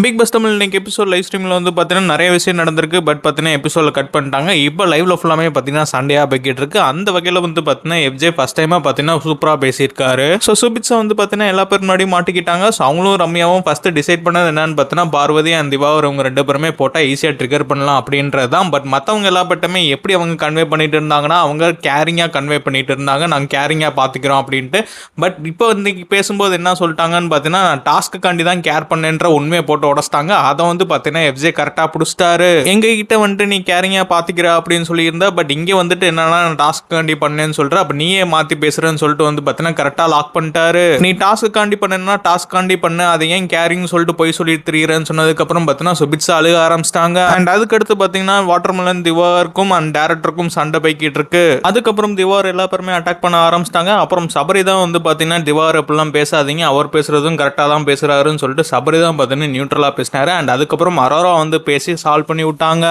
Big pass Tamil இன்னைக்கு episode live ஸ்ட்ரீமில் வந்து பார்த்தீங்கன்னா நிறைய விஷயம் நடந்திருக்கு. பட் பார்த்தீங்கன்னா எபிசோடில் கட் பண்ணிட்டாங்க. இப்போ லைவ்ல ஃபுல்லாமே பார்த்தீங்கன்னா சண்டையாக போய்கிட்டு இருக்கு. அந்த வகையில் வந்து பார்த்தீங்கன்னா எஃப்ஜே ஃபர்ஸ்ட் டைமாக பார்த்தீங்கன்னா சூப்பராக பேசியிருக்காரு. ஸோ சுபிட்ஸா வந்து பார்த்தீங்கன்னா எல்லா பேர் முன்னாடி மாட்டிக்கிட்டாங்க. ஸோ அவங்களும் ரம்யாவும் ஃபர்ஸ்ட் டிசைட் பண்ணது என்னன்னு பார்த்தீங்கன்னா பார்வதி அண்ட் திவாகர் அவங்க ரெண்டு பேருமே போட்டால் ஈஸியாக ட்ரிகர் பண்ணலாம் அப்படின்றது தான். பட் மற்றவங்க எல்லா பட்டமே எப்படி அவங்க கன்வே பண்ணிட்டு இருந்தாங்கன்னா அவங்க கேரிங்காக கன்வே பண்ணிட்டு இருந்தாங்க. நாங்கள் கேரிங்காக பார்த்துக்கிறோம் அப்படின்ட்டு. பட் இப்போ இன்னைக்கு பேசும்போது என்ன சொல்லிட்டாங்கன்னு பார்த்தீங்கன்னா டாஸ்க்குக்காண்டி தான் கேர் பண்ணேன்ற உண்மையை போட்டு உடச்சிட்டாங்க. அதை வந்து பார்த்தீங்கன்னா எஃப்ஜே கரெக்டாக பிடிச்சிட்டாரு. எங்ககிட்ட வந்துட்டு நீ கேரிங்கா பார்த்துக்கிற அப்படின்னு சொல்லியிருந்தா, பட் இங்கே வந்துட்டு என்னன்னா டாஸ்க் காண்டி பண்ணேன்னு சொல்ற, அப்போ நீயே மாற்றி பேசுறேன்னு சொல்லிட்டு வந்து பார்த்தீங்கன்னா கரெக்டாக லாக் பண்ணிட்டாரு. நீ டாஸ்க் காண்டி பண்ணா டாஸ்க் காண்டி பண்ணு, அதை ஏன் கேரிங் சொல்லிட்டு போய் சொல்லிட்டு திரியிறேன்னு சொன்னதுக்கப்புறம் பார்த்தீங்கன்னா சுபிட்ஸா அழுக ஆரம்பிச்சிட்டாங்க. அண்ட் அதுக்கடுத்து பார்த்தீங்கன்னா வாட்டர்மெலன் திவாருக்கும் அண்ட் டேரக்டருக்கும் சண்டை போய்கிட்டு இருக்கு. அதுக்கப்புறம் திவார் எல்லா பேருமே அட்டாக் பண்ண ஆரம்பிச்சிட்டாங்க. அப்புறம் சபரி தான் வந்து பார்த்தீங்கன்னா திவார் எப்படிலாம் பேசாதீங்க, அவர் பேசுறதும் கரெக்டாக தான் பேசுறாருன்னு சொல்லிட்டு சபரி தான் பார்த்தீங்கன்னா நியூட்ரலாக பேசினாரு. அண்ட் அதுக்கப்புறம் அரோரா வந்து பேசி சால்வ் பண்ணி விட்டாங்க.